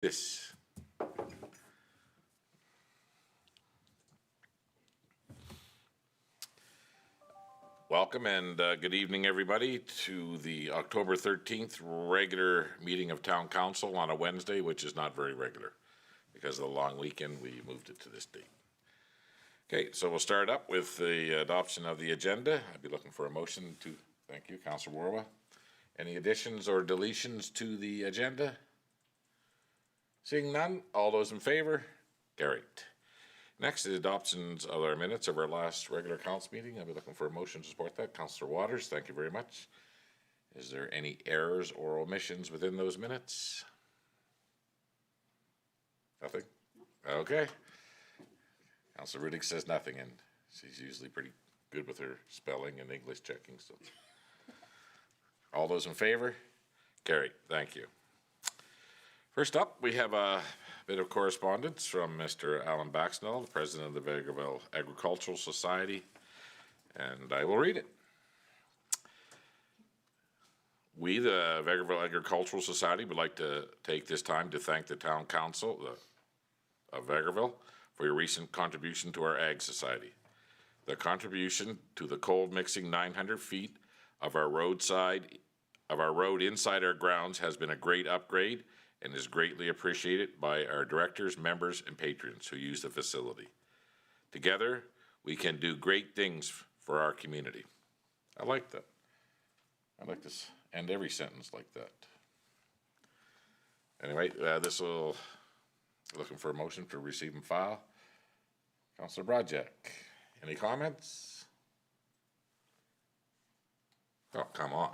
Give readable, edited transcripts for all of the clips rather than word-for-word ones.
This. Welcome and good evening, everybody, to the October 13th regular meeting of Town Council on a Wednesday, which is not very regular. Because of the long weekend, we moved it to this date. Okay, so we'll start up with the adoption of the agenda. I'd be looking for a motion to, thank you, Councillor Warwa. Any additions or deletions to the agenda? Seeing none, all those in favor? Carried. Next is adoptions of our minutes of our last regular council meeting. I'll be looking for a motion to support that. Councillor Waters, thank you very much. Is there any errors or omissions within those minutes? Nothing? Okay. Councillor Riddick says nothing, and she's usually pretty good with her spelling and English checking. So, all those in favor? Carried. Thank you. First up, we have a bit of correspondence from Mr. Alan Baxnell, the president of the Vegreville Agricultural Society, and I will read it. We, the Vegreville Agricultural Society, would like to take this time to thank the Town Council of Vegreville for your recent contribution to our Ag Society. The contribution to the cold mixing 900 feet of our road inside our grounds has been a great upgrade and is greatly appreciated by our directors, members, and patrons who use the facility. Together, we can do great things for our community. I like that. I like to end every sentence like that. Anyway, this will, looking for a motion to receive and file. Councillor Brodjack, any comments? Oh, come on.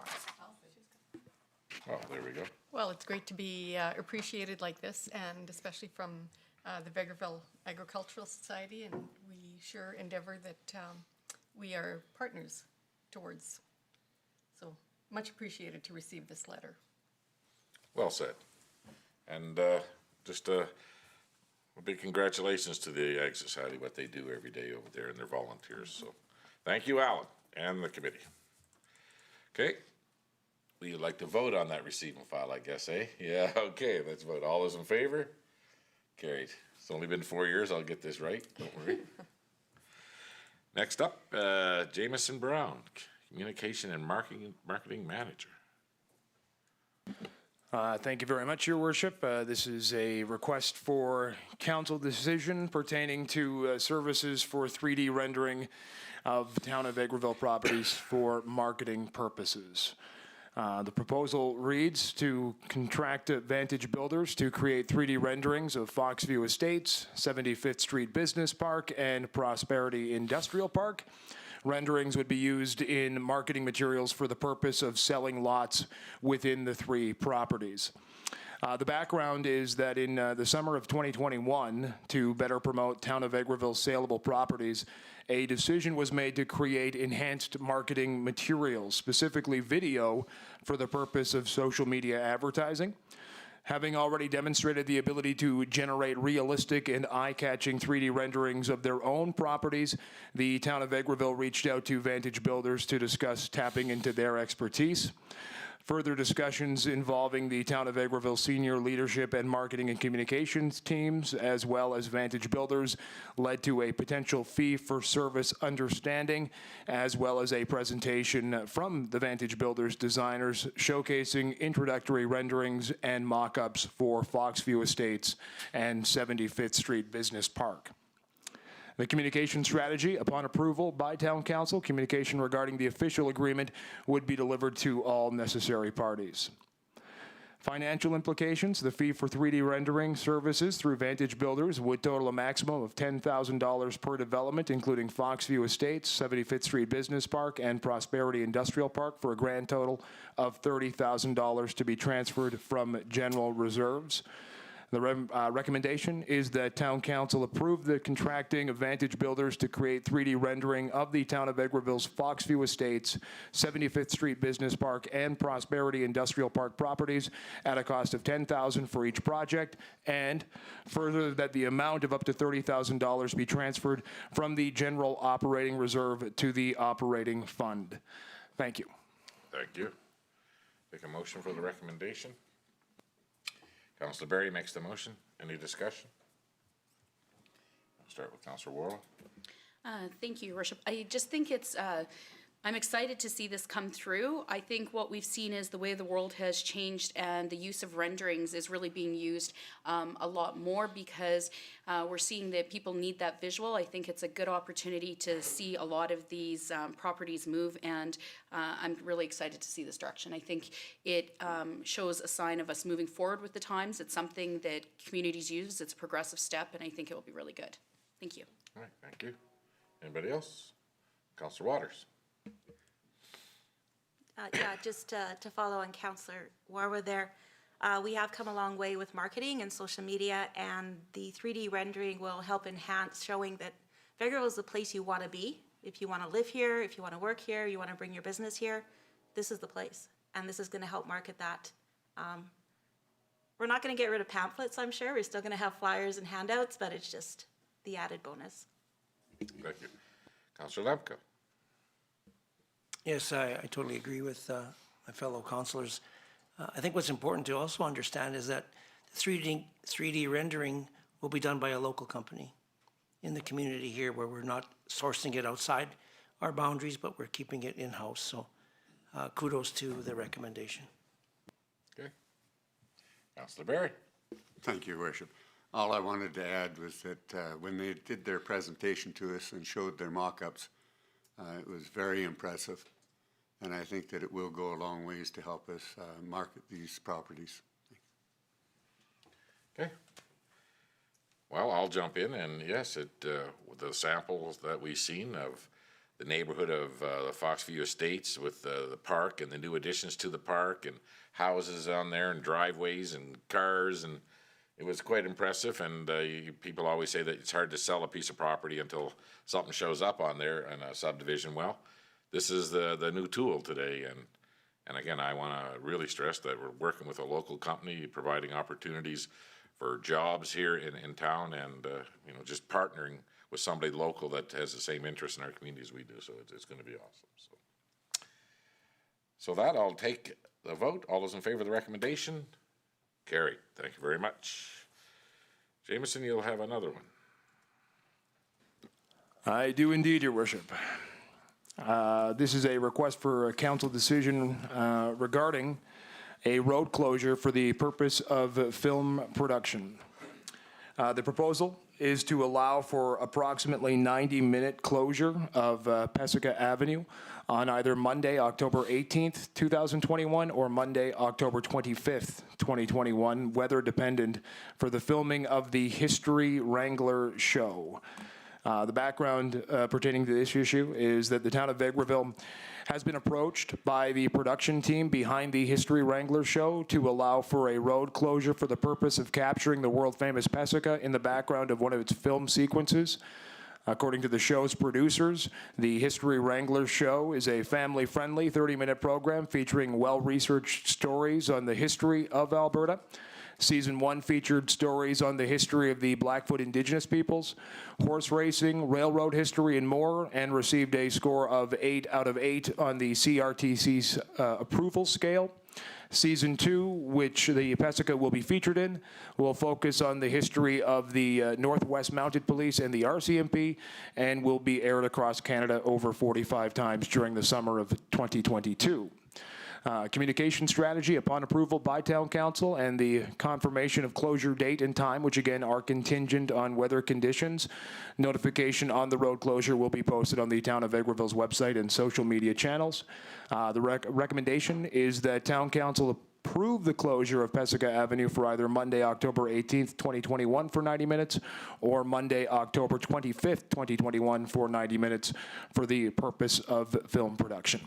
Oh, there we go. Well, it's great to be appreciated like this, and especially from the Vegreville Agricultural Society, and we sure endeavor that we are partners towards. So much appreciated to receive this letter. Well said. And just a big congratulations to the Ag Society, what they do every day over there and their volunteers. So thank you, Alan, and the committee. Okay. We'd like to vote on that receive and file, I guess, eh? Yeah, okay, let's vote. All those in favor? Carried. It's only been 4 years, I'll get this right, don't worry. Next up, Jameson Brown, Communication and Marketing Manager. Thank you very much, Your Worship. This is a request for council decision pertaining to services for 3D rendering of Town of Vegreville properties for marketing purposes. The proposal reads to contract Vantage Builders to create 3D renderings of Foxview Estates, 75th Street Business Park, and Prosperity Industrial Park. Renderings would be used in marketing materials for the purpose of selling lots within the three properties. The background is that in the summer of 2021, to better promote Town of Vegreville's saleable properties, a decision was made to create enhanced marketing materials, specifically video, for the purpose of social media advertising. Having already demonstrated the ability to generate realistic and eye-catching 3D renderings of their own properties, the Town of Vegreville reached out to Vantage Builders to discuss tapping into their expertise. Further discussions involving the Town of Vegreville senior leadership and marketing and communications teams, as well as Vantage Builders, led to a potential fee-for-service understanding, as well as a presentation from the Vantage Builders designers showcasing introductory renderings and mock-ups for Foxview Estates and 75th Street Business Park. The communication strategy, upon approval by Town Council, communication regarding the official agreement would be delivered to all necessary parties. Financial implications, the fee for 3D rendering services through Vantage Builders would total a maximum of $10,000 per development, including Foxview Estates, 75th Street Business Park, and Prosperity Industrial Park, for a grand total of $30,000 to be transferred from general reserves. The recommendation is that Town Council approve the contracting of Vantage Builders to create 3D rendering of the Town of Vegreville's Foxview Estates, 75th Street Business Park, and Prosperity Industrial Park properties at a cost of $10,000 for each project, and further that the amount of up to $30,000 be transferred from the general operating reserve to the operating fund. Thank you. Thank you. Make a motion for the recommendation. Councillor Berry makes the motion. Any discussion? I'll start with Councillor Worrell. Thank you, Your Worship. I just think it's, I'm excited to see this come through. I think what we've seen is the way the world has changed and the use of renderings is really being used a lot more because we're seeing that people need that visual. I think it's a good opportunity to see a lot of these properties move, and I'm really excited to see this direction. I think it shows a sign of us moving forward with the times. It's something that communities use. It's a progressive step, and I think it will be really good. Thank you. All right, thank you. Anybody else? Councillor Waters. Yeah, just to follow on Councillor Warwood there, we have come a long way with marketing and social media, and the 3D rendering will help enhance showing that Vegreville is the place you want to be. If you want to live here, if you want to work here, you want to bring your business here, this is the place, and this is going to help market that. We're not going to get rid of pamphlets, I'm sure. We're still going to have flyers and handouts, but it's just the added bonus. Thank you. Councillor Lemko. Yes, I totally agree with my fellow councillors. I think what's important to also understand is that the 3D rendering will be done by a local company in the community here, where we're not sourcing it outside our boundaries, but we're keeping it in-house. So kudos to the recommendation. Okay. Councillor Berry. Thank you, Your Worship. All I wanted to add was that when they did their presentation to us and showed their mock-ups, it was very impressive. And I think that it will go a long ways to help us market these properties. Okay. Well, I'll jump in, and yes, with the samples that we've seen of the neighborhood of the Foxview Estates with the park and the new additions to the park and houses on there and driveways and cars, and it was quite impressive. And people always say that it's hard to sell a piece of property until something shows up on there in a subdivision. Well, this is the new tool today, and again, I want to really stress that we're working with a local company, providing opportunities for jobs here in town, and you know, just partnering with somebody local that has the same interest in our community as we do. So it's going to be awesome. So that I'll take the vote. All those in favor of the recommendation? Carried. Thank you very much. Jameson, you'll have another one. I do indeed, Your Worship. This is a request for a council decision regarding a road closure for the purpose of film production. The proposal is to allow for approximately 90-minute closure of Pesica Avenue on either Monday, October 18th, 2021, or Monday, October 25th, 2021, weather dependent, for the filming of the History Wrangler show. The background pertaining to this issue is that the town of Vegreville has been approached by the production team behind the History Wrangler show to allow for a road closure for the purpose of capturing the world-famous Pesica in the background of one of its film sequences. According to the show's producers, the History Wrangler show is a family-friendly 30-minute program featuring well-researched stories on the history of Alberta. Season 1 featured stories on the history of the Blackfoot Indigenous peoples, horse racing, railroad history, and more, and received a score of 8 out of 8 on the CRTC's approval scale. Season 2, which the Pesica will be featured in, will focus on the history of the Northwest Mounted Police and the RCMP, and will be aired across Canada over 45 times during the summer of 2022. Communication strategy upon approval by Town Council and the confirmation of closure date and time, which again are contingent on weather conditions. Notification on the road closure will be posted on the Town of Vegreville's website and social media channels. The recommendation is that Town Council approve the closure of Pesica Avenue for either Monday, October 18th, 2021 for 90 minutes or Monday, October 25th, 2021 for 90 minutes for the purpose of film production.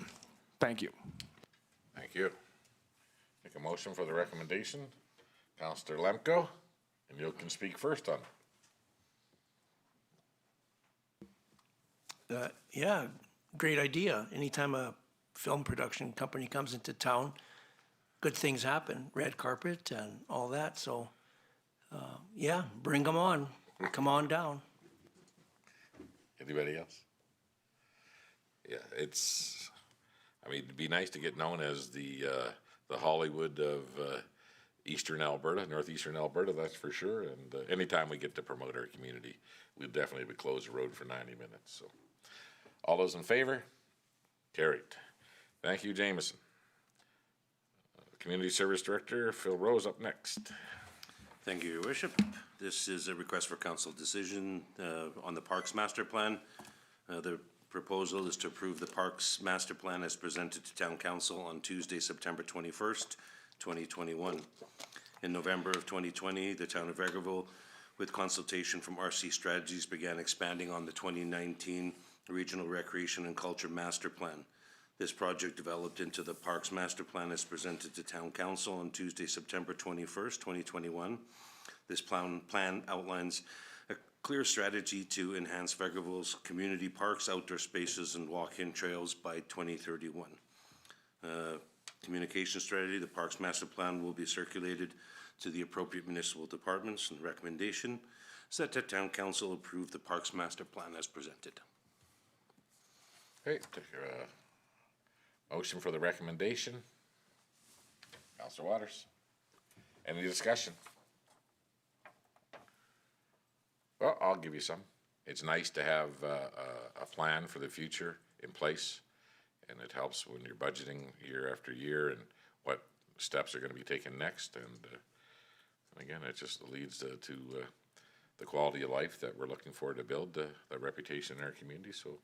Thank you. Thank you. Make a motion for the recommendation. Councillor Lemko, and you can speak first on it. Yeah, great idea. Anytime a film production company comes into town, good things happen, red carpet and all that. So, yeah, bring them on. Come on down. Anybody else? Yeah, I mean, it'd be nice to get known as the Hollywood of eastern Alberta, northeastern Alberta, that's for sure. And anytime we get to promote our community, we definitely would close the road for 90 minutes. So, all those in favor? Carried. Thank you, Jameson. Community Service Director Phil Rose up next. Thank you, Your Worship. This is a request for council decision on the Parks Master Plan. The proposal is to approve the Parks Master Plan as presented to Town Council on Tuesday, September 21st, 2021. In November of 2020, the Town of Vegreville, with consultation from RC Strategies, began expanding on the 2019 Regional Recreation and Culture Master Plan. This project developed into the Parks Master Plan as presented to Town Council on Tuesday, September 21st, 2021. This plan outlines a clear strategy to enhance Vegreville's community parks, outdoor spaces, and walk-in trails by 2031. Communication strategy, the Parks Master Plan will be circulated to the appropriate municipal departments, and recommendation is that the Town Council approve the Parks Master Plan as presented. Okay, take your motion for the recommendation. Councilor Waters. Any discussion? Well, I'll give you some. It's nice to have a plan for the future in place, and it helps when you're budgeting year after year and what steps are going to be taken next. And again, it just leads to the quality of life that we're looking forward to build, the reputation in our community. So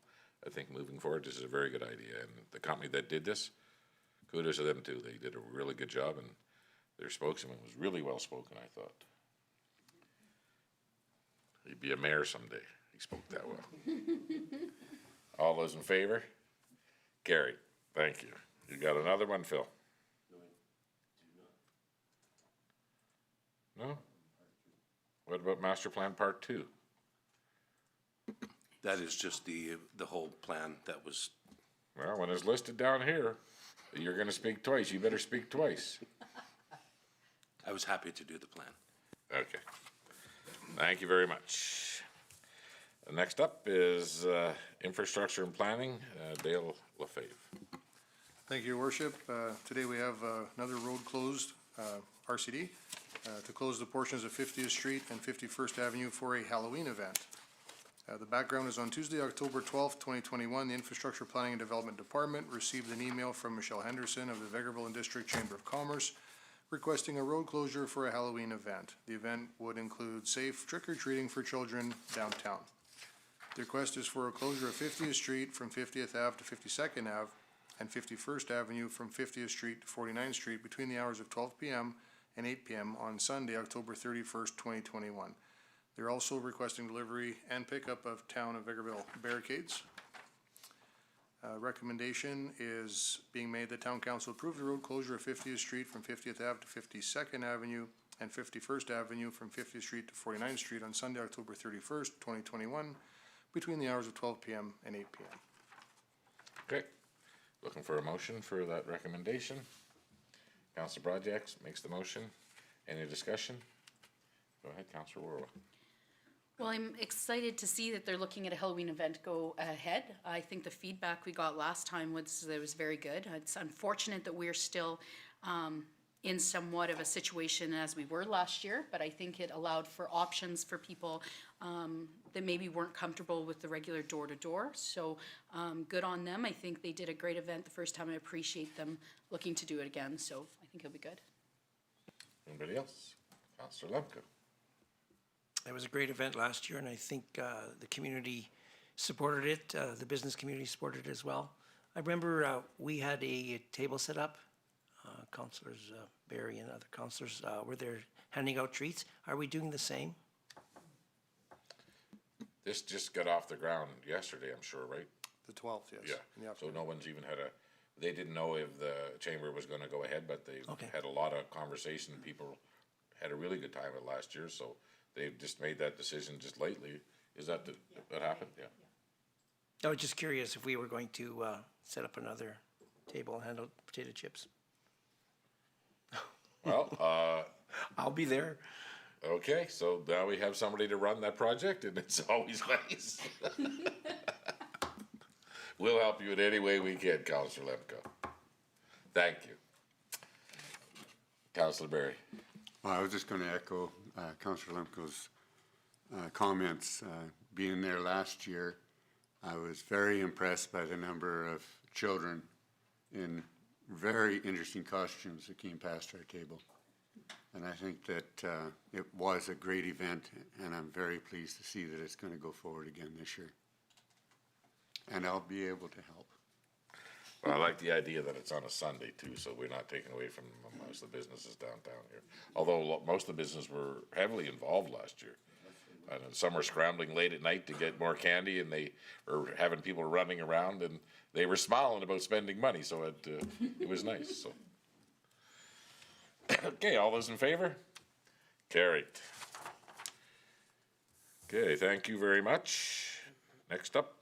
I think moving forward, this is a very good idea. And the company that did this, kudos to them too. They did a really good job, and their spokesman was really well spoken, I thought. He'd be a mayor someday. He spoke that well. All those in favor? Carried. Thank you. You got another one, Phil? No? What about Master Plan Part 2? That is just the whole plan that was. Well, when it's listed down here, you're gonna speak twice. You better speak twice. I was happy to do the plan. Okay. Thank you very much. Next up is Infrastructure and Planning, Dale LaFave. Thank you, Your Worship. Today we have another road closed, RCD, to close the portions of 50th Street and 51st Avenue for a Halloween event. The background is on Tuesday, October 12th, 2021, the Infrastructure Planning and Development Department received an email from Michelle Henderson of the Vegreville and District Chamber of Commerce requesting a road closure for a Halloween event. The event would include safe trick-or-treating for children downtown. The request is for a closure of 50th Street from 50th Ave to 52nd Ave and 51st Avenue from 50th Street to 49th Street between the hours of 12 p.m. and 8 p.m. on Sunday, October 31st, 2021. They're also requesting delivery and pickup of Town of Vegreville barricades. Recommendation is being made that Town Council approve the road closure of 50th Street from 50th Ave to 52nd Avenue and 51st Avenue from 50th Street to 49th Street on Sunday, October 31st, 2021, between the hours of 12 p.m. and 8 p.m. Okay. Looking for a motion for that recommendation. Councilor Broadjax makes the motion. Any discussion? Go ahead, Councilor Warwick. Well, I'm excited to see that they're looking at a Halloween event go ahead. I think the feedback we got last time was very good. It's unfortunate that we're still in somewhat of a situation as we were last year, but I think it allowed for options for people that maybe weren't comfortable with the regular door-to-door. So good on them. I think they did a great event the first time. I appreciate them looking to do it again. So I think it'll be good. Anybody else? Councilor Lemko. It was a great event last year, and I think the community supported it. The business community supported it as well. I remember we had a table set up. Councilors Barry and other councilors were there handing out treats. Are we doing the same? This just got off the ground yesterday, I'm sure, right? The 12th, yes. Yeah. in the So afternoon. no one's even had they didn't know if the chamber was gonna go ahead, but they Okay. had a lot of conversation. People had a really good time at last year, so they've just made that decision just lately. Is that that happened? Yeah. I was just curious if we were going to set up another table and hand out potato chips. Well, I'll be there. okay, so now we have somebody to run that project, and it's always nice. We'll help you in any way we can, Councilor Lemko. Thank you. Councilor Barry. Well, I was just going to echo Councillor Lemko's comments. Being there last year, I was very impressed by the number of children in very interesting costumes that came past our table. And I think that it was a great event, and I'm very pleased to see that it's going to go forward again this year. And I'll be able to help. Well, I like the idea that it's on a Sunday too, so we're not taking away from most of the businesses downtown here. Although most of the businesses were heavily involved last year. And some were scrambling late at night to get more candy, and they were having people running around, and they were smiling about spending money, so it was nice, so. Okay, all those in favor? Carried. Okay, thank you very much. Next up,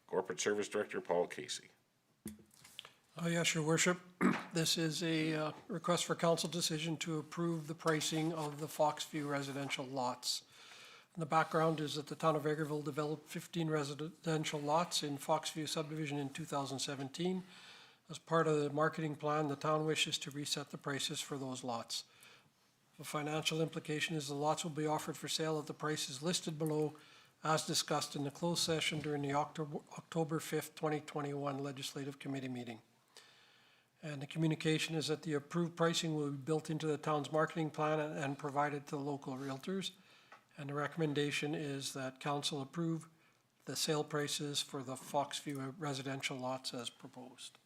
Corporate Service Director Paul Casey. Yes, Your Worship. This is a request for council decision to approve the pricing of the Foxview residential lots. And the background is that the town of Vegreville developed 15 residential lots in Foxview subdivision in 2017. As part of the marketing plan, the town wishes to reset the prices for those lots. The financial implication is the lots will be offered for sale at the prices listed below, as discussed in the closed session during the October 5th, 2021 Legislative Committee meeting. And the communication is that the approved pricing will be built into the town's marketing plan and provided to the local realtors. And the recommendation is that council approve the sale prices for the Foxview residential lots as proposed.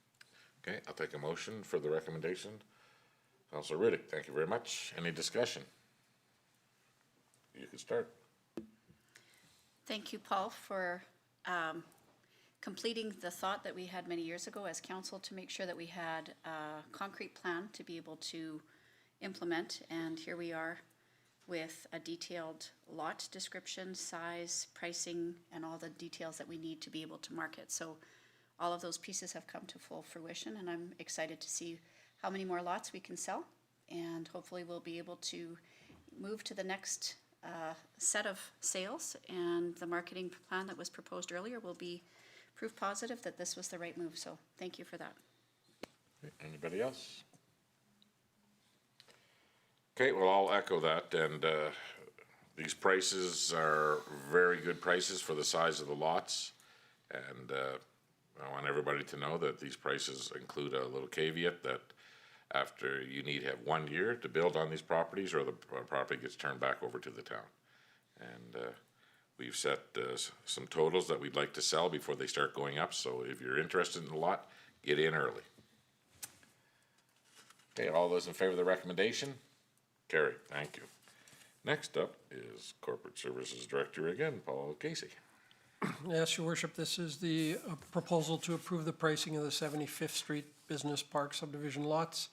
Okay, I'll take a motion for the recommendation. Councilor Riddick, thank you very much. Any discussion? You can start. Thank you, Paul, for completing the thought that we had many years ago as council to make sure that we had a concrete plan to be able to implement. And here we are with a detailed lot description, size, pricing, and all the details that we need to be able to market. So all of those pieces have come to full fruition, and I'm excited to see how many more lots we can sell. And hopefully we'll be able to move to the next set of sales, and the marketing plan that was proposed earlier will be proof positive that this was the right move. So thank you for that. Anybody else? Okay, well, I'll echo that, and these prices are very good prices for the size of the lots. And I want everybody to know that these prices include a little caveat that after you need to have 1 year to build on these properties, or the property gets turned back over to the town. And we've set some totals that we'd like to sell before they start going up, so if you're interested in the lot, get in early. Okay, all those in favor of the recommendation? Carried, thank you. Next up is Corporate Services Director again, Paul Casey. Yes, Your Worship, this is the proposal to approve the pricing of the 75th Street Business Park subdivision lots.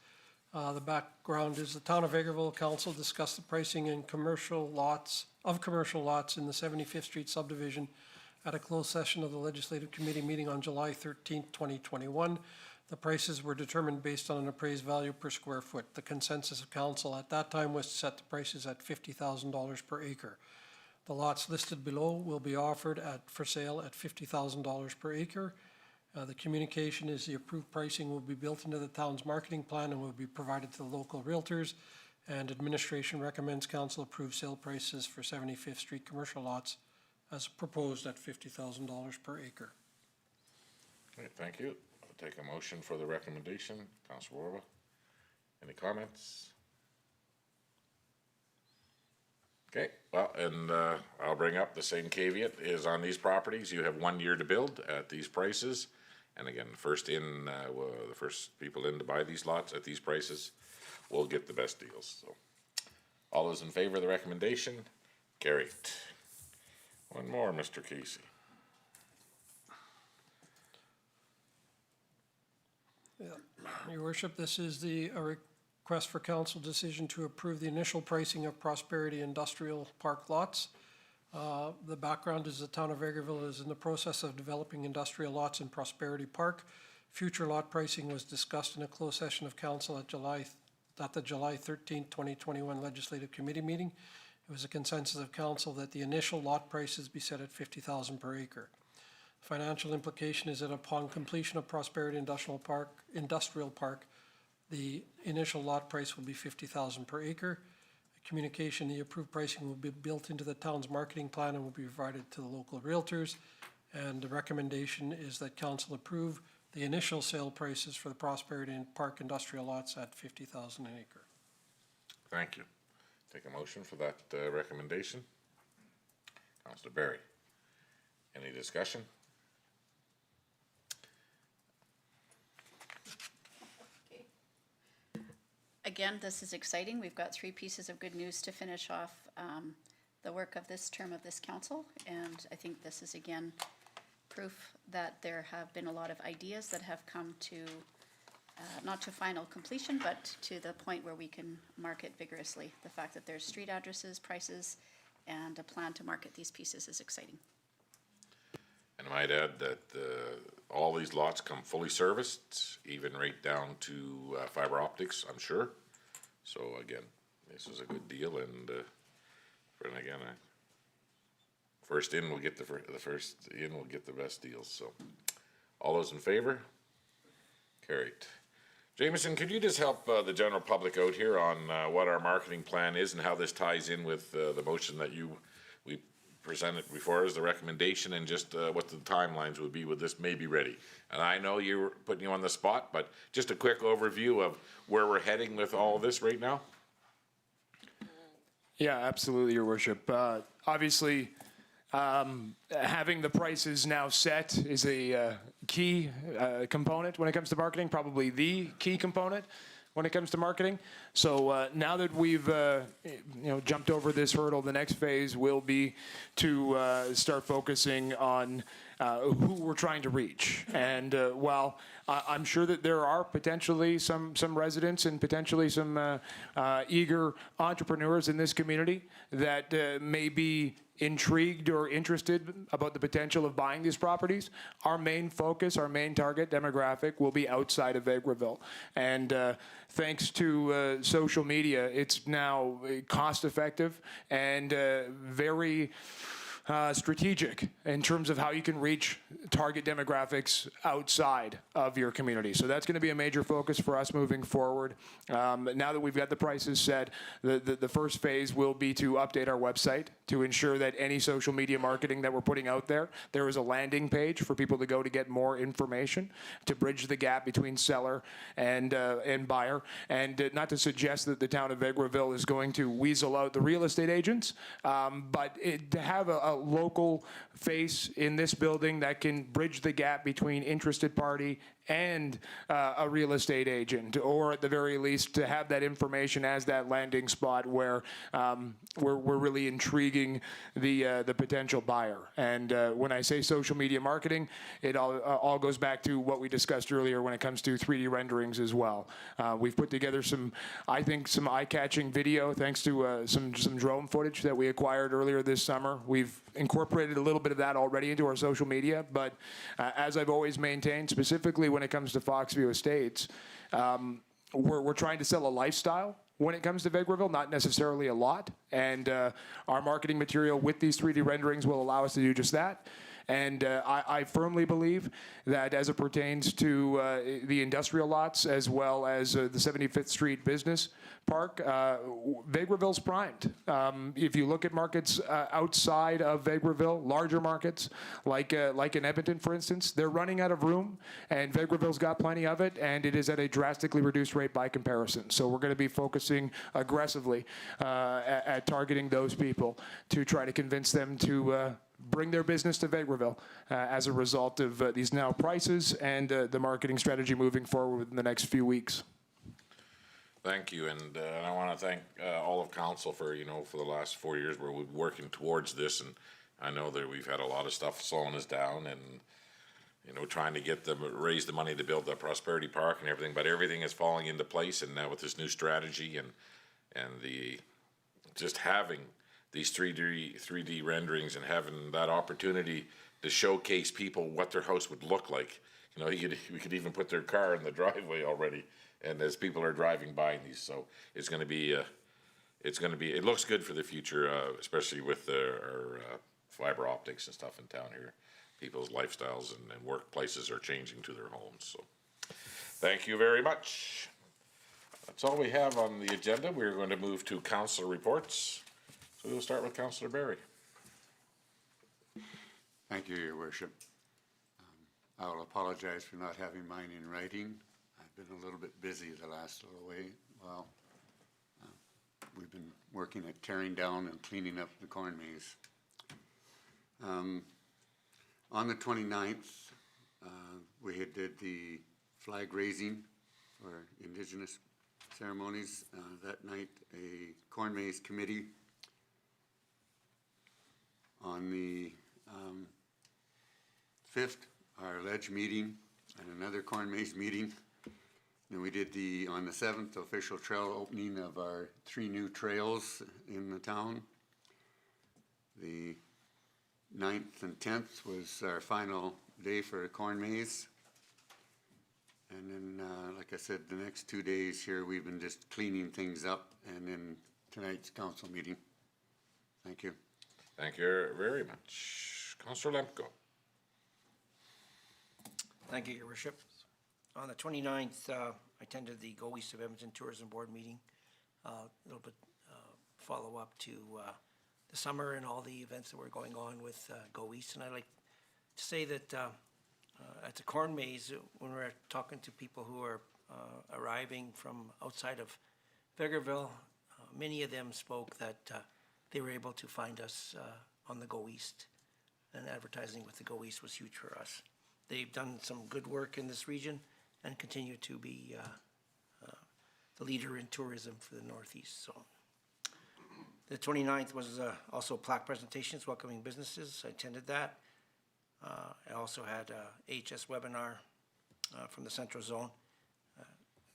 The background is the Town of Vegreville Council discussed the pricing in commercial lots in the 75th Street subdivision at a closed session of the Legislative Committee meeting on July 13th, 2021. The prices were determined based on an appraised value per square foot. The consensus of council at that time was to set the prices at $50,000 per acre. The lots listed below will be offered for sale at $50,000 per acre. The communication is the approved pricing will be built into the town's marketing plan and will be provided to the local realtors. And administration recommends council approve sale prices for 75th Street commercial lots as proposed at $50,000 per acre. Okay, thank you. I'll take a motion for the recommendation. Councilor Warba, any comments? Okay, well, and I'll bring up the same caveat is on these properties, you have 1 year to build at these prices. And again, the first people in to buy these lots at these prices will get the best deals. So, all those in favor of the recommendation? Carried. One more, Mr. Casey. Yeah. Your Worship, this is a request for council decision to approve the initial pricing of Prosperity Industrial Park lots. The background is the town of Vegreville is in the process of developing industrial lots in Prosperity Park. Future lot pricing was discussed in a closed session of council at the July 13th, 2021 Legislative Committee meeting. It was a consensus of council that the initial lot prices be set at $50,000 per acre. Financial implication is that upon completion of Prosperity Industrial Park, the initial lot price will be $50,000 per acre. communication, the approved pricing will be built into the town's marketing plan and will be provided to the local realtors. And the recommendation is that council approve the initial sale prices for the Prosperity and Park industrial lots at $50,000 an acre. Thank you. Take a motion for that recommendation. Councillor Barry. Any discussion? Again, this is exciting. We've got 3 pieces of good news to finish off the work of this term of this council. And I think this is, again, proof that there have been a lot of ideas that have come to, not to final completion, but to the point where we can market vigorously. The fact that there's street addresses, prices, and a plan to market these pieces is exciting. And I might add that all these lots come fully serviced, even right down to fiber optics, I'm sure. So again, this is a good deal, and again, first in will get the first in will get the best deals. So, all those in favor? Carried. Jameson, could you just help the general public out here on what our marketing plan is and how this ties in with the motion that we presented before as the recommendation, and just what the timelines would be with this may be ready? And I know you're putting you on the spot, but just a quick overview of where we're heading with all of this right now. Yeah, absolutely, Your Worship. Obviously, having the prices now set is a key component when it comes to marketing, probably the key component when it comes to marketing. So now that we've jumped over this hurdle, the next phase will be to start focusing on who we're trying to reach. And while I'm sure that there are potentially some residents and potentially some eager entrepreneurs in this community that may be intrigued or interested about the potential of buying these properties, our main focus, our main target demographic will be outside of Vegreville. And thanks to social media, it's now cost effective and very strategic in terms of how you can reach target demographics outside of your community. So that's going to be a major focus for us moving forward. Now that we've got the prices set, the first phase will be to update our website to ensure that any social media marketing that we're putting out there is a landing page for people to go to get more information, to bridge the gap between seller and buyer. And not to suggest that the town of Vegreville is going to weasel out the real estate agents, but to have a local face in this building that can bridge the gap between interested party and a real estate agent, or at the very least to have that information as that landing spot where we're really intriguing the potential buyer. And when I say social media marketing, it all goes back to what we discussed earlier when it comes to 3D renderings as well. We've put together some eye-catching video thanks to some drone footage that we acquired earlier this summer. We've incorporated a little bit of that already into our social media, but as I've always maintained, specifically when it comes to Foxview Estates, we're trying to sell a lifestyle when it comes to Vegreville, not necessarily a lot. And our marketing material with these 3D renderings will allow us to do just that. And I firmly believe that as it pertains to the industrial lots as well as the 75th Street Business Park, Vegreville's primed. If you look at markets outside of Vegreville, larger markets like in Edmonton, for instance, they're running out of room, and Vegreville's got plenty of it, and it is at a drastically reduced rate by comparison. So we're going to be focusing aggressively at targeting those people to try to convince them to bring their business to Vegreville as a result of these now prices and the marketing strategy moving forward within the next few weeks. Thank you, and I want to thank all of council for the last 4 years where we've been working towards this, and I know that we've had a lot of stuff slowing us down, and trying to raise the money to build the Prosperity Park and everything, but everything is falling into place, and now with this new strategy and the just having these 3D renderings and having that opportunity to showcase people what their house would look like. We could even put their car in the driveway already, and as people are driving by these, so it's going to be, it looks good for the future, especially with our fiber optics and stuff in town here. People's lifestyles and workplaces are changing to their homes, so thank you very much. That's all we have on the agenda. We're going to move to council reports. So we'll start with Councillor Barry. Thank you, Your Worship. I'll apologize for not having mine in writing. I've been a little bit busy the last little while. We've been working at tearing down and cleaning up the corn maze. On the 29th, we did the flag raising for Indigenous ceremonies. That night, a corn maze committee. On the 5th, our ledge meeting and another corn maze meeting. Then we did on the 7th, official trail opening of our 3 new trails in the town. The 9th and 10th was our final day for a corn maze. And then, like I said, the next 2 days here, we've been just cleaning things up, and then tonight's council meeting. Thank you. Thank you very much. Councillor Lemko. Thank you, Your Worship. On the 29th, I attended the Go East of Edmonton Tourism Board meeting. A little bit follow-up to the summer and all the events that were going on with Go East. And I'd like to say that at the corn maze, when we're talking to people who are arriving from outside of Vegreville, many of them spoke that they were able to find us on the Go East. And advertising with the Go East was huge for us. They've done some good work in this region and continue to be the leader in tourism for the Northeast. So the 29th was also plaque presentations welcoming businesses. I attended that. I also had a AHS webinar from the Central Zone,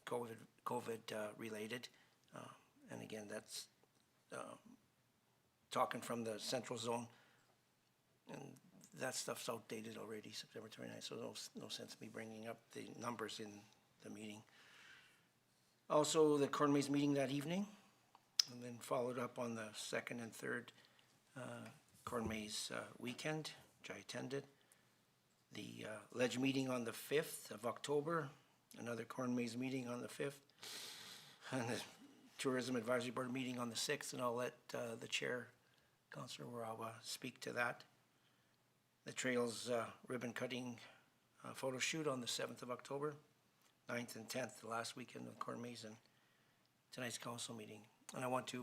COVID related. And again, that's talking from the Central Zone. And that stuff's outdated already, September 29th, so no sense me bringing up the numbers in the meeting. Also, the corn maze meeting that evening, and then followed up on the 2nd and 3rd corn maze weekend, which I attended. The ledge meeting on the 5th of October, another corn maze meeting on the 5th, and the Tourism Advisory Board meeting on the 6th, and I'll let the chair, Councillor Warawa, speak to that. The Trails ribbon cutting photo shoot on the 7th of October, 9th and 10th, the last weekend of corn maze, and tonight's council meeting. And I want to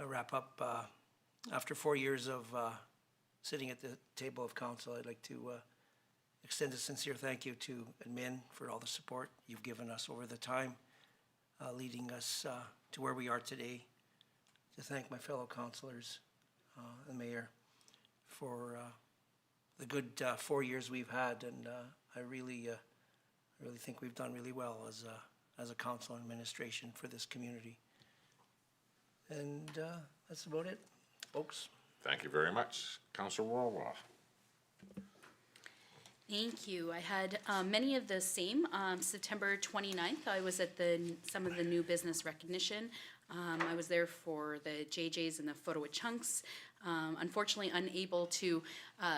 wrap up, after 4 years of sitting at the table of council, I'd like to extend a sincere thank you to admin for all the support you've given us over the time, leading us to where we are today. To thank my fellow councilors and mayor for the good 4 years we've had, and I really think we've done really well as a council and administration for this community. And that's about it, folks. Thank you very much. Councillor Warawa. Thank you. I had many of the same. September 29th, I was at some of the new business recognition. I was there for the JJs and the Photo with Chunks. Unfortunately, unable to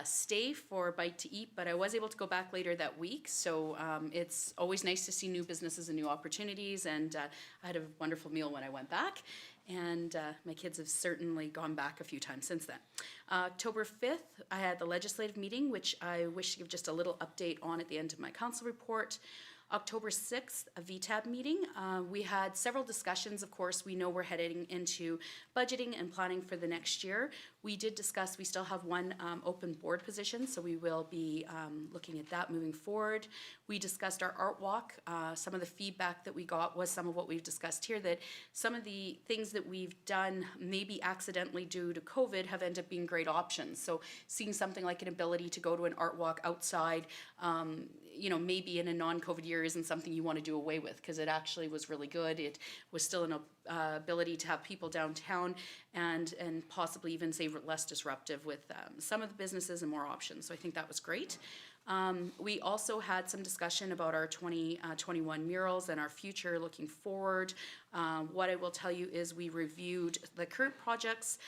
stay for Bite to Eat, but I was able to go back later that week. So it's always nice to see new businesses and new opportunities. And I had a wonderful meal when I went back. And my kids have certainly gone back a few times since then. October 5th, I had the legislative meeting, which I wish to give just a little update on at the end of my council report. October 6th, a VTAB meeting. We had several discussions. Of course, we know we're heading into budgeting and planning for the next year. We did discuss, we still have one open board position, so we will be looking at that moving forward. We discussed our art walk. Some of the feedback that we got was some of what we've discussed here, that some of the things that we've done maybe accidentally due to COVID have ended up being great options. So seeing something like an ability to go to an art walk outside, maybe in a non-COVID year isn't something you want to do away with, because it actually was really good. It was still an ability to have people downtown and possibly even say less disruptive with some of the businesses and more options. So I think that was great. We also had some discussion about our 2021 murals and our future looking forward. What I will tell you is we reviewed the current projects.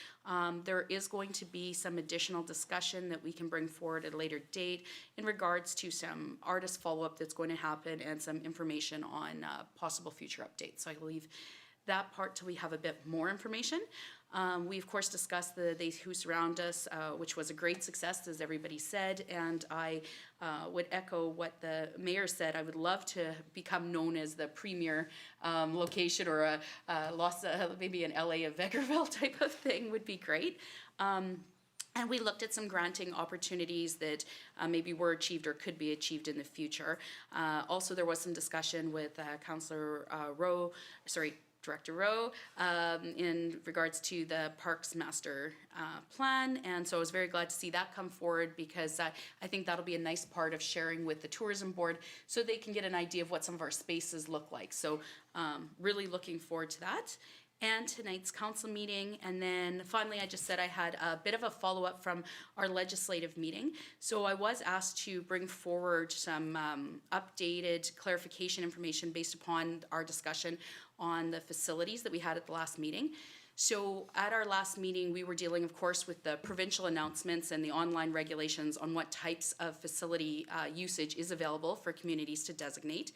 There is going to be some additional discussion that we can bring forward at a later date in regards to some artist follow-up that's going to happen and some information on possible future updates. So I will leave that part till we have a bit more information. We of course discussed They Who Surround Us, which was a great success, as everybody said, and I would echo what the mayor said. I would love to become known as the premier location, or maybe an LA of Vegreville type of thing would be great. And we looked at some granting opportunities that maybe were achieved or could be achieved in the future. Also, there was some discussion with Director Rowe, in regards to the Parks Master Plan. And so I was very glad to see that come forward, because I think that'll be a nice part of sharing with the Tourism Board so they can get an idea of what some of our spaces look like. So really looking forward to that. And tonight's council meeting. And then finally, I just said I had a bit of a follow-up from our legislative meeting. So I was asked to bring forward some updated clarification information based upon our discussion on the facilities that we had at the last meeting. So at our last meeting, we were dealing, of course, with the provincial announcements and the online regulations on what types of facility usage is available for communities to designate.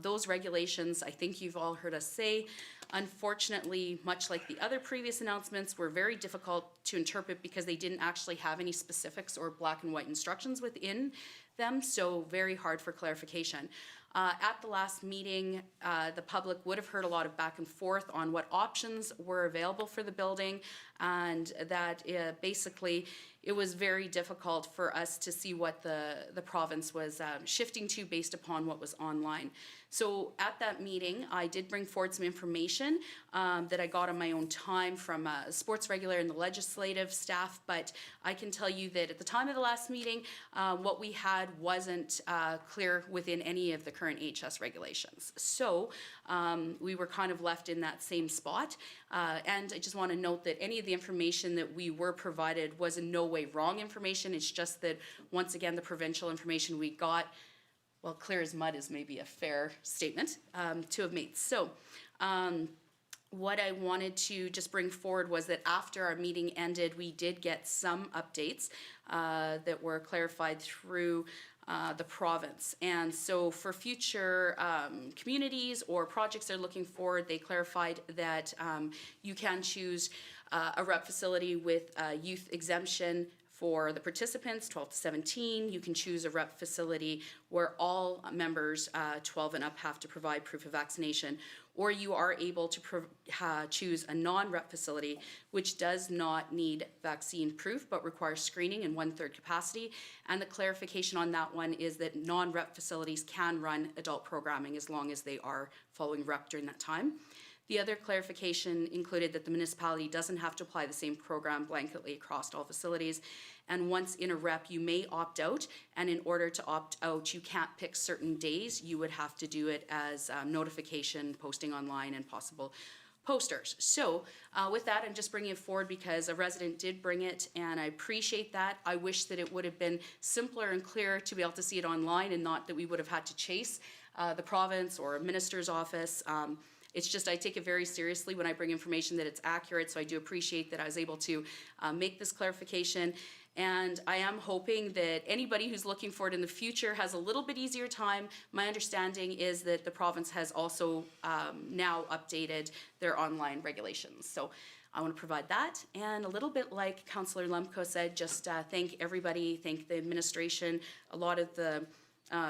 Those regulations, I think you've all heard us say, unfortunately, much like the other previous announcements, were very difficult to interpret because they didn't actually have any specifics or black and white instructions within them, so very hard for clarification. At the last meeting, the public would have heard a lot of back and forth on what options were available for the building, and that basically it was very difficult for us to see what the province was shifting to based upon what was online. So at that meeting, I did bring forward some information that I got on my own time from a sports regulator and the legislative staff, but I can tell you that at the time of the last meeting, what we had wasn't clear within any of the current HS regulations. So we were kind of left in that same spot. And I just want to note that any of the information that we were provided was in no way wrong information. It's just that, once again, the provincial information we got, well, clear as mud is maybe a fair statement to have made. So what I wanted to just bring forward was that after our meeting ended, we did get some updates that were clarified through the province. And so for future communities or projects they're looking forward, they clarified that you can choose a rep facility with youth exemption for the participants, 12 to 17. You can choose a rep facility where all members 12 and up have to provide proof of vaccination, or you are able to choose a non-rep facility which does not need vaccine proof but requires screening in 1/3 capacity. And the clarification on that one is that non-rep facilities can run adult programming as long as they are following rep during that time. The other clarification included that the municipality doesn't have to apply the same program blanketly across all facilities. And once in a rep, you may opt out. And in order to opt out, you can't pick certain days. You would have to do it as notification, posting online, and possible posters. So with that, I'm just bringing it forward because a resident did bring it, and I appreciate that. I wish that it would have been simpler and clearer to be able to see it online, and not that we would have had to chase the province or a minister's office. It's just I take it very seriously when I bring information that it's accurate, so I do appreciate that I was able to make this clarification. And I am hoping that anybody who's looking for it in the future has a little bit easier time. My understanding is that the province has also now updated their online regulations. So I want to provide that. And a little bit like Councillor Lemko said, just thank everybody, thank the administration. A lot of the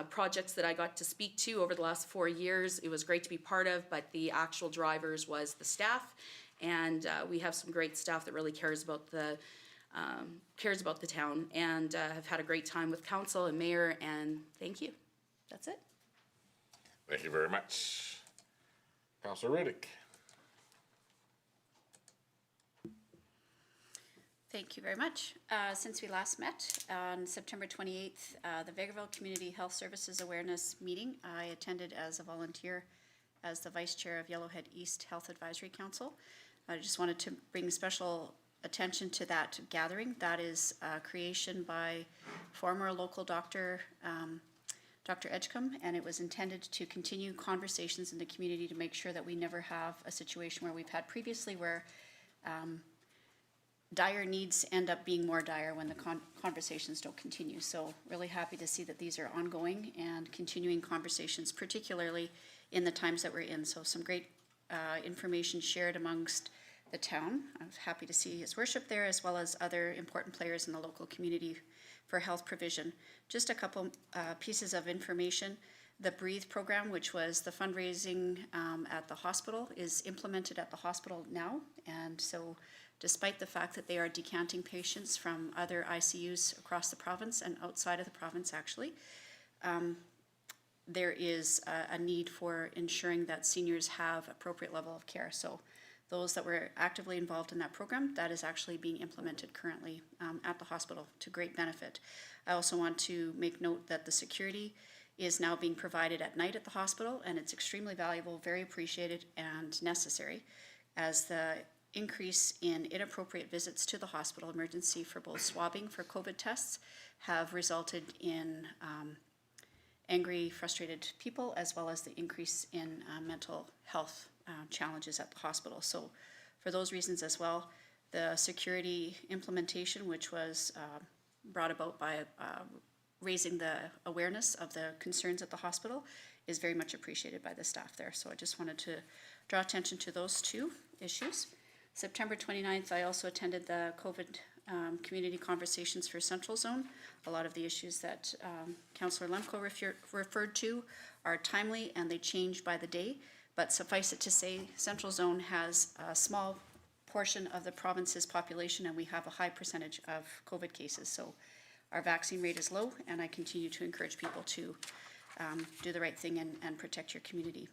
projects that I got to speak to over the last 4 years, it was great to be part of, but the actual drivers was the staff. And we have some great staff that really cares about the town, and have had a great time with council and mayor, and thank you. That's it. Thank you very much. Councillor Riddick. Thank you very much. Since we last met on September 28th, the Vegreville Community Health Services Awareness Meeting, I attended as a volunteer as the Vice Chair of Yellowhead East Health Advisory Council. I just wanted to bring special attention to that gathering. That is a creation by former local doctor, Dr. Edgecombe, and it was intended to continue conversations in the community to make sure that we never have a situation where we've had previously where dire needs end up being more dire when the conversations don't continue. So really happy to see that these are ongoing and continuing conversations, particularly in the times that we're in. So some great information shared amongst the town. I'm happy to see His Worship there, as well as other important players in the local community for health provision. Just a couple pieces of information. The Breathe program, which was the fundraising at the hospital, is implemented at the hospital now. And so despite the fact that they are decanting patients from other ICUs across the province and outside of the province actually, there is a need for ensuring that seniors have appropriate level of care. So those that were actively involved in that program, that is actually being implemented currently at the hospital to great benefit. I also want to make note that the security is now being provided at night at the hospital, and it's extremely valuable, very appreciated, and necessary, as the increase in inappropriate visits to the hospital emergency for both swabbing for COVID tests have resulted in angry, frustrated people, as well as the increase in mental health challenges at the hospital. So for those reasons as well, the security implementation, which was brought about by raising the awareness of the concerns at the hospital, is very much appreciated by the staff there. So I just wanted to draw attention to those two issues. September 29th, I also attended the COVID community conversations for Central Zone. A lot of the issues that Councillor Lemko referred to are timely and they change by the day, but suffice it to say, Central Zone has a small portion of the province's population and we have a high percentage of COVID cases. So our vaccine rate is low, and I continue to encourage people to do the right thing and protect your community.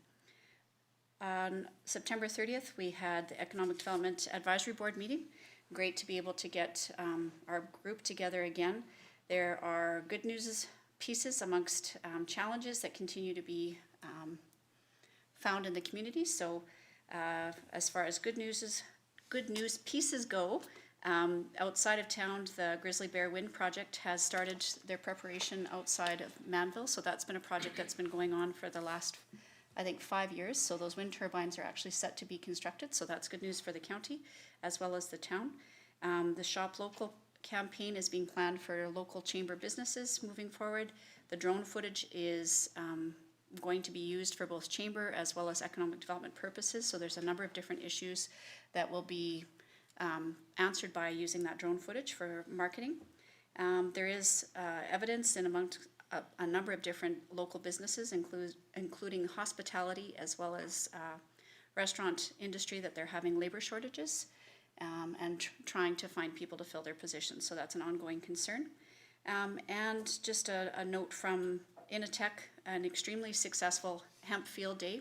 On September 30th, we had the Economic Development Advisory Board meeting. Great to be able to get our group together again. There are good news pieces amongst challenges that continue to be found in the community. So as far as good news pieces go, outside of town, the Grizzly Bear Wind Project has started their preparation outside of Manville. So that's been a project that's been going on for the last, I think, 5 years. So those wind turbines are actually set to be constructed. So that's good news for the county as well as the town. The Shop Local campaign is being planned for local chamber businesses moving forward. The drone footage is going to be used for both chamber as well as economic development purposes. So there's a number of different issues that will be answered by using that drone footage for marketing. There is evidence in amongst a number of different local businesses, including hospitality as well as restaurant industry, that they're having labor shortages and trying to find people to fill their positions. So that's an ongoing concern. And just a note from Initech, an extremely successful hemp field day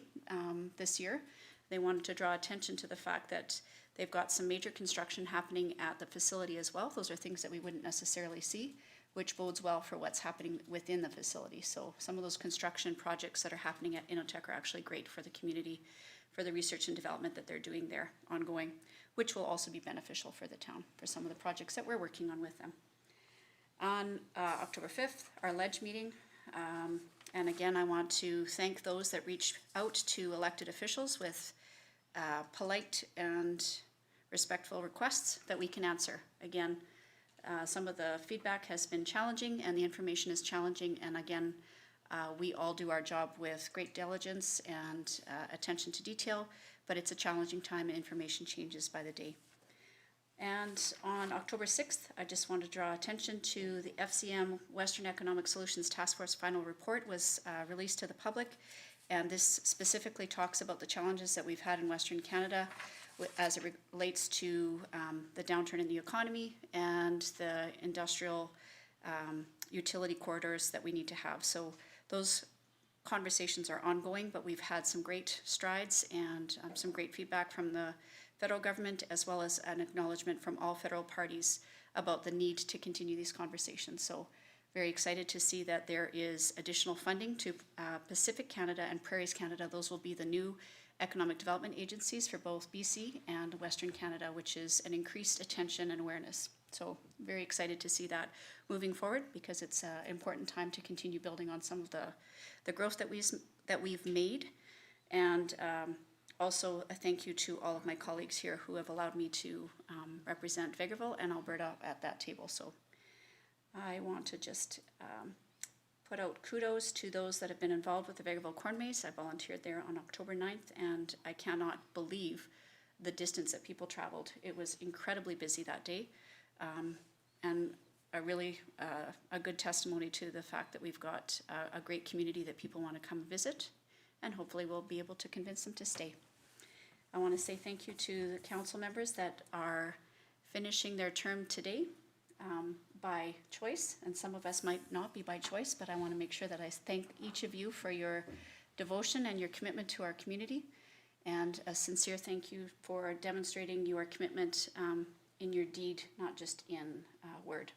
this year. They wanted to draw attention to the fact that they've got some major construction happening at the facility as well. Those are things that we wouldn't necessarily see, which bodes well for what's happening within the facility. So some of those construction projects that are happening at Inotech are actually great for the community, for the research and development that they're doing there ongoing, which will also be beneficial for the town for some of the projects that we're working on with them. On October 5th, our ledge meeting, and again, I want to thank those that reached out to elected officials with polite and respectful requests that we can answer. Again, some of the feedback has been challenging and the information is challenging, and again, we all do our job with great diligence and attention to detail, but it's a challenging time and information changes by the day. And on October 6th, I just want to draw attention to the FCM Western Economic Solutions Task Force final report was released to the public, and this specifically talks about the challenges that we've had in Western Canada as it relates to the downturn in the economy and the industrial utility corridors that we need to have. So those conversations are ongoing, but we've had some great strides and some great feedback from the federal government, as well as an acknowledgement from all federal parties about the need to continue these conversations. So very excited to see that there is additional funding to Pacific Canada and Prairies Canada. Those will be the new economic development agencies for both BC and Western Canada, which is an increased attention and awareness. So very excited to see that moving forward, because it's an important time to continue building on some of the growth that we've made. And also a thank you to all of my colleagues here who have allowed me to represent Vegreville and Alberta at that table. So I want to just put out kudos to those that have been involved with the Vegreville Corn Maze. I volunteered there on October 9th, and I cannot believe the distance that people traveled. It was incredibly busy that day, and a really a good testimony to the fact that we've got a great community that people want to come visit, and hopefully we'll be able to convince them to stay. I want to say thank you to the council members that are finishing their term today by choice, and some of us might not be by choice, but I want to make sure that I thank each of you for your devotion and your commitment to our community, and a sincere thank you for demonstrating your commitment in your deed, not just in word,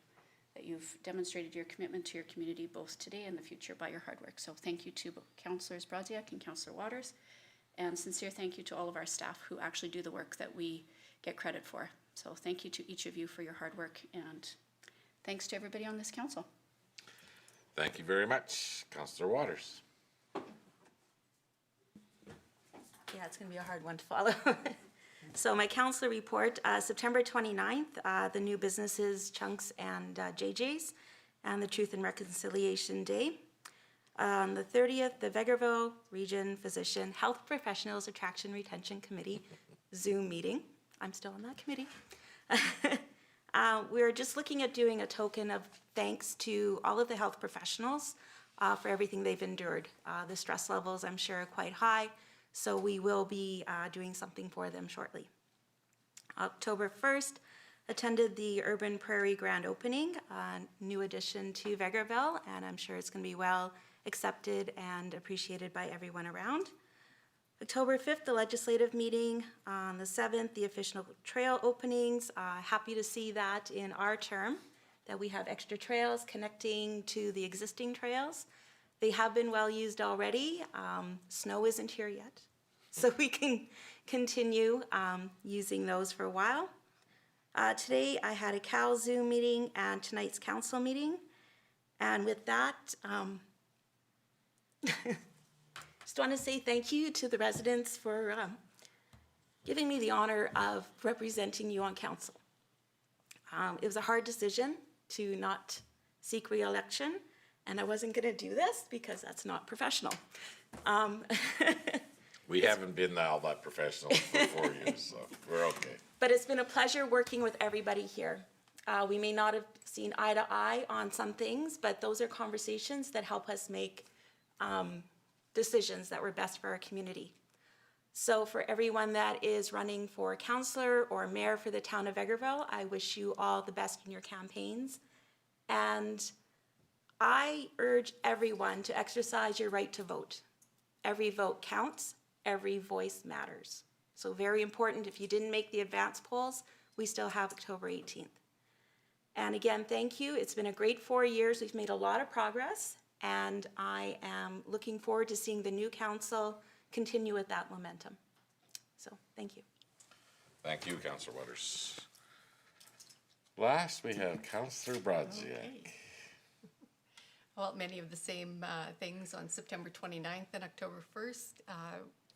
that you've demonstrated your commitment to your community both today and the future by your hard work. So thank you to Councillors Brodziak and Councillor Waters, and sincere thank you to all of our staff who actually do the work that we get credit for. So thank you to each of you for your hard work, and thanks to everybody on this council. Thank you very much. Councillor Waters. Yeah, it's going to be a hard one to follow. So my council report, September 29th, the new businesses, Chunks and JJ's, and the Truth and Reconciliation Day. On the 30th, the Vegreville Region Physician Health Professionals Attraction Retention Committee Zoom meeting. I'm still on that committee. We're just looking at doing a token of thanks to all of the health professionals for everything they've endured. The stress levels, I'm sure, are quite high, so we will be doing something for them shortly. October 1st, attended the Urban Prairie grand opening, new addition to Vegreville, and I'm sure it's going to be well accepted and appreciated by everyone around. October 5th, the legislative meeting. On the 7th, the official trail openings. Happy to see that in our term, that we have extra trails connecting to the existing trails. They have been well used already. Snow isn't here yet, so we can continue using those for a while. Today, I had a Cal Zoom meeting and tonight's council meeting. And with that, just want to say thank you to the residents for giving me the honor of representing you on council. It was a hard decision to not seek re-election, and I wasn't going to do this because that's not professional. We haven't been all that professional for 4 years, so we're okay. But it's been a pleasure working with everybody here. We may not have seen eye to eye on some things, but those are conversations that help us make decisions that were best for our community. So for everyone that is running for councillor or mayor for the town of Vegreville, I wish you all the best in your campaigns. And I urge everyone to exercise your right to vote. Every vote counts, every voice matters. So very important, if you didn't make the advance polls, we still have October 18th. And again, thank you. It's been a great 4 years. We've made a lot of progress, and I am looking forward to seeing the new council continue with that momentum. So, thank you. Thank you, Councillor Waters. Last, we have Councillor Brodziak. Okay. Well, many of the same things on September 29th and October 1st.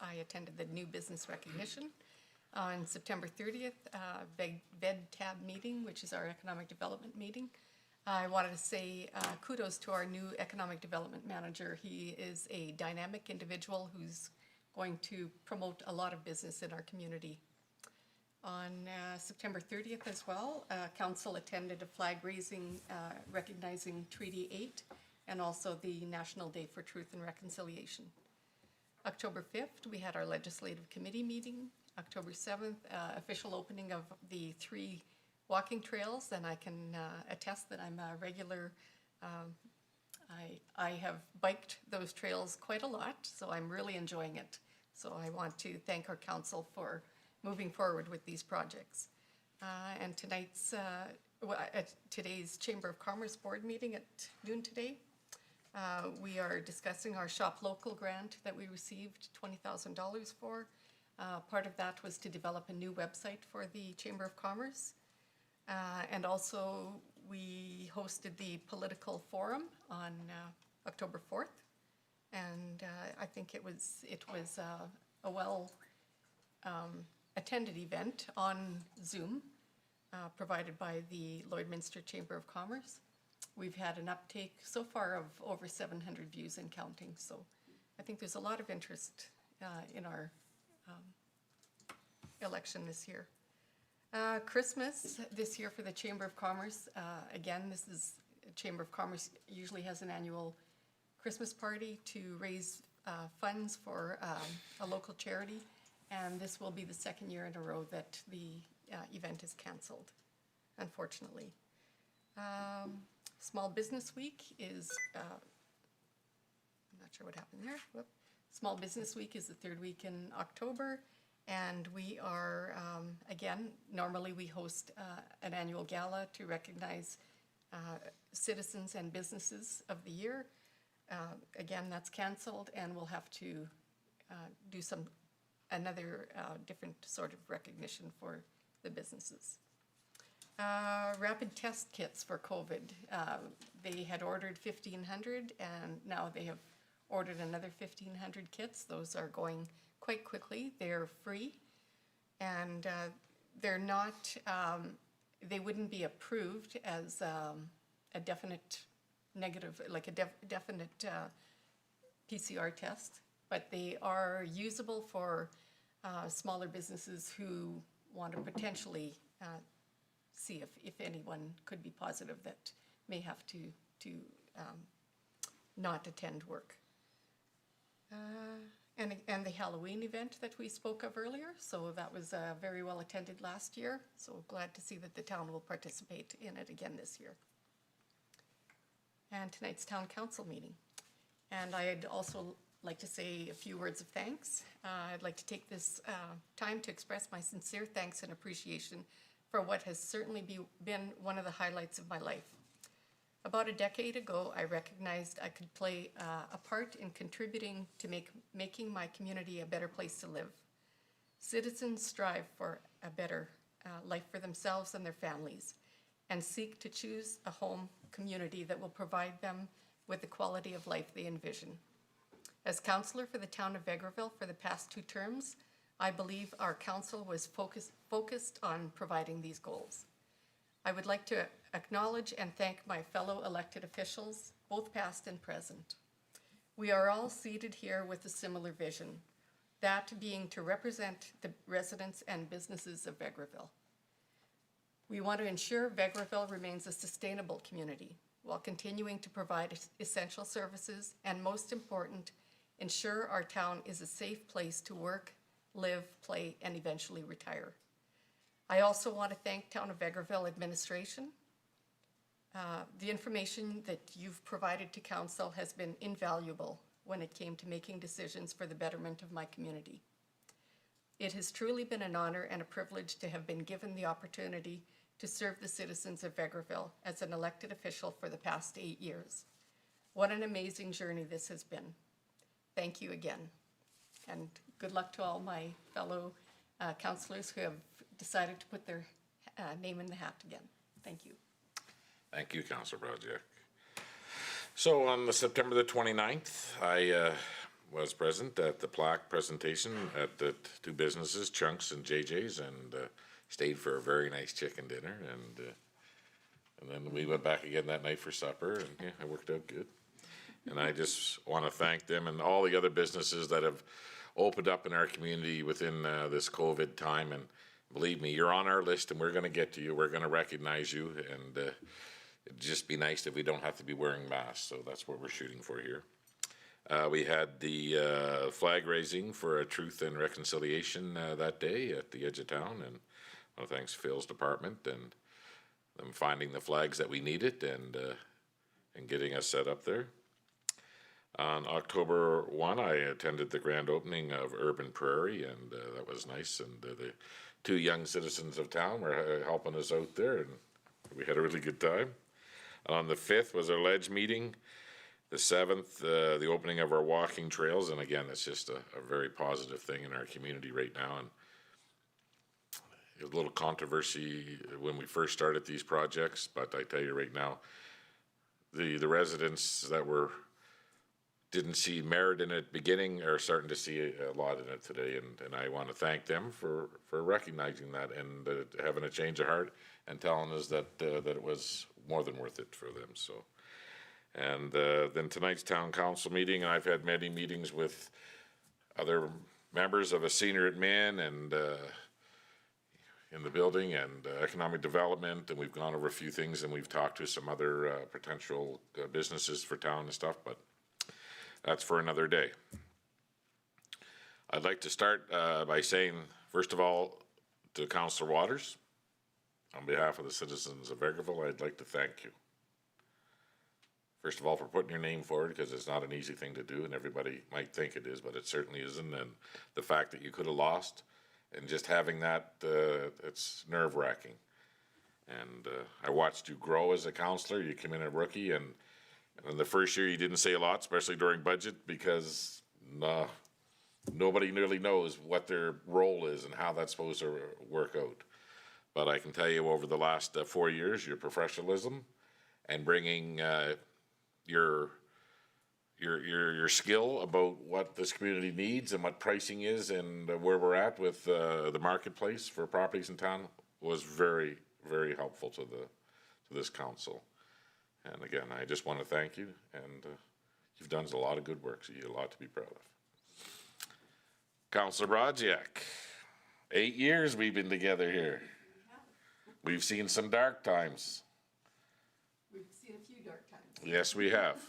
I attended the new business recognition. On September 30th, VEDTAB meeting, which is our economic development meeting. I wanted to say kudos to our new economic development manager. He is a dynamic individual who's going to promote a lot of business in our community. On September 30th as well, council attended a flag raising recognizing Treaty 8 and also the National Day for Truth and Reconciliation. October 5th, we had our legislative committee meeting. October 7th, official opening of the 3 walking trails, and I can attest that I'm a regular, I have biked those trails quite a lot, so I'm really enjoying it. So I want to thank our council for moving forward with these projects. And tonight's, at today's Chamber of Commerce Board meeting at noon today, we are discussing our Shop Local grant that we received $20,000 for. Part of that was to develop a new website for the Chamber of Commerce. And also, we hosted the political forum on October 4th. And I think it was a well attended event on Zoom, provided by the Lloydminster Chamber of Commerce. We've had an uptake so far of over 700 views and counting, so I think there's a lot of interest in our election this year. Christmas this year for the Chamber of Commerce. Again, this is, Chamber of Commerce usually has an annual Christmas party to raise funds for a local charity, and this will be the second year in a row that the event is canceled, unfortunately. Small Business Week is, I'm not sure what happened there. Whoop. Small Business Week is the third week in October, and we are, again, normally we host an annual gala to recognize citizens and businesses of the year. Again, that's canceled, and we'll have to do another different sort of recognition for the businesses. Rapid test kits for COVID. They had ordered 1,500, and now they have ordered another 1,500 kits. Those are going quite quickly. They're free, and they're not, they wouldn't be approved as a definite negative, like a definite PCR test, but they are usable for smaller businesses who want to potentially see if anyone could be positive that may have to not attend work. And the Halloween event that we spoke of earlier, so that was very well attended last year, so glad to see that the town will participate in it again this year. And tonight's town council meeting. And I'd also like to say a few words of thanks. I'd like to take this time to express my sincere thanks and appreciation for what has certainly been one of the highlights of my life. About a decade ago, I recognized I could play a part in contributing to making my community a better place to live. Citizens strive for a better life for themselves and their families, and seek to choose a home community that will provide them with the quality of life they envision. As councillor for the town of Vegreville for the past 2 terms, I believe our council was focused on providing these goals. I would like to acknowledge and thank my fellow elected officials, both past and present. We are all seated here with a similar vision, that being to represent the residents and businesses of Vegreville. We want to ensure Vegreville remains a sustainable community while continuing to provide essential services, and most important, ensure our town is a safe place to work, live, play, and eventually retire. I also want to thank Town of Vegreville administration. The information that you've provided to council has been invaluable when it came to making decisions for the betterment of my community. It has truly been an honor and a privilege to have been given the opportunity to serve the citizens of Vegreville as an elected official for the past 8 years. What an amazing journey this has been. Thank you again. And good luck to all my fellow councillors who have decided to put their name in the hat again. Thank you. Thank you, Councillor Brodziak. So on September the 29th, I was present at the plaque presentation at the 2 businesses, Chunks and JJ's, and stayed for a very nice chicken dinner, and then we went back again that night for supper, and yeah, it worked out good. And I just want to thank them and all the other businesses that have opened up in our community within this COVID time. And believe me, you're on our list, and we're going to get to you. We're going to recognize you, and it'd just be nice if we don't have to be wearing masks. So that's what we're shooting for here. We had the flag raising for Truth and Reconciliation that day at the edge of town, and I want to thank Phil's department and them finding the flags that we needed and getting us set up there. On October 1, I attended the grand opening of Urban Prairie, and that was nice. And the 2 young citizens of town were helping us out there, and we had a really good time. On the 5th was our ledge meeting, The 7th, the opening of our walking trails, and again, it's just a very positive thing in our community right now. And a little controversy when we first started these projects, but I tell you right now, the residents that didn't see merit in it at the beginning are starting to see a lot in it today, and I want to thank them for recognizing that and having a change of heart and telling us that it was more than worth it for them. So, and then tonight's town council meeting, and I've had many meetings with other members of a senior admin and in the building and economic development, and we've gone over a few things, and we've talked to some other potential businesses for town and stuff, but that's for another day. I'd like to start by saying, first of all, to Councillor Waters, on behalf of the citizens of Vegreville, I'd like to thank you. First of all, for putting your name forward, because it's not an easy thing to do, and everybody might think it is, but it certainly isn't. And the fact that you could have lost, and just having that, it's nerve-wracking. And I watched you grow as a counselor. You came in a rookie, and the first year you didn't say a lot, especially during budget, because nobody really knows what their role is and how that's supposed to work out. But I can tell you, over the last 4 years, your professionalism and bringing your skill about what this community needs and what pricing is and where we're at with the marketplace for properties in town was very, very helpful to this council. And again, I just want to thank you, and you've done a lot of good work, so you have a lot to be proud of. Councillor Brodziak, 8 years we've been together here. We've seen some dark times. We've seen a few dark times. Yes, we have.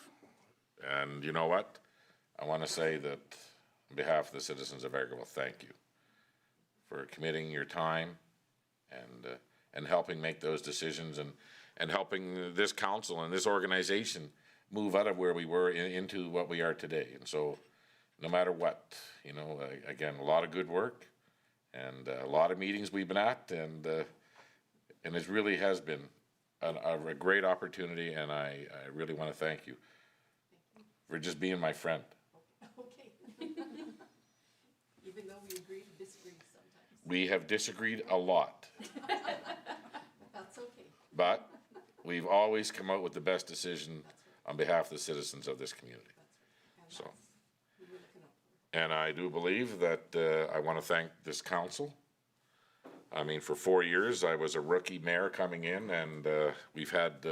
And you know what? I want to say that on behalf of the citizens of Vegreville, thank you for committing your time and helping make those decisions and helping this council and this organization move out of where we were into what we are today. And so no matter what, you know, again, a lot of good work and a lot of meetings we've been at, and it really has been a great opportunity, and I really want to thank you for just being my friend. Okay. Even though we agree to disagree sometimes. We have disagreed a lot. That's okay. But we've always come out with the best decision on behalf of the citizens of this community. So, and I do believe that I want to thank this council. I mean, for 4 years, I was a rookie mayor coming in, and we've had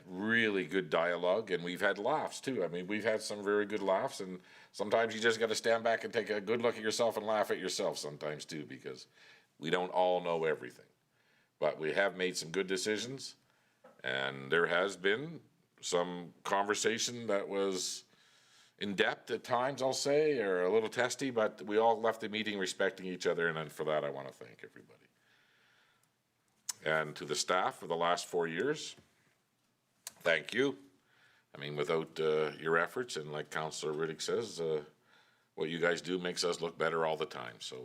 really good dialogue, and we've had laughs too. I mean, we've had some very good laughs, and sometimes you just got to stand back and take a good look at yourself and laugh at yourself sometimes too, because we don't all know everything. But we have made some good decisions, and there has been some conversation that was in depth at times, I'll say, or a little testy, but we all left the meeting respecting each other, and for that I want to thank everybody. And to the staff for the last 4 years, thank you. I mean, without your efforts, and like Councillor Riddick says, what you guys do makes us look better all the time, so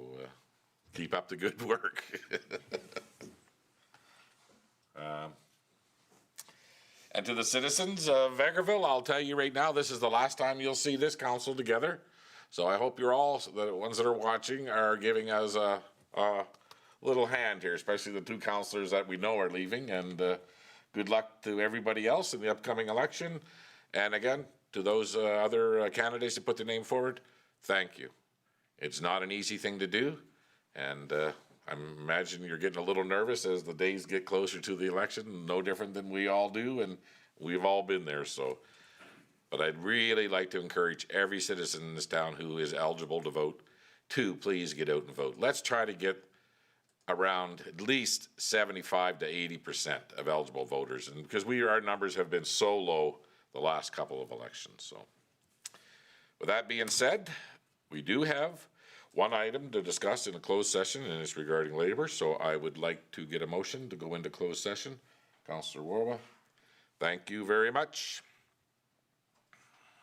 keep up the good work. And to the citizens of Vegreville, I'll tell you right now, this is the last time you'll see this council together. So I hope you're all, the ones that are watching, are giving us a little hand here, especially the 2 councillors that we know are leaving. And good luck to everybody else in the upcoming election. And again, to those other candidates that put their name forward, thank you. It's not an easy thing to do. And I imagine you're getting a little nervous as the days get closer to the election, no different than we all do, and we've all been there. So, but I'd really like to encourage every citizen in this town who is eligible to vote to please get out and vote. Let's try to get around at least 75 to 80% of eligible voters, and because our numbers have been so low the last couple of elections. So, with that being said, we do have one item to discuss in a closed session, and it's regarding labor. So I would like to get a motion to go into closed session. Councillor Warwa, thank you very much.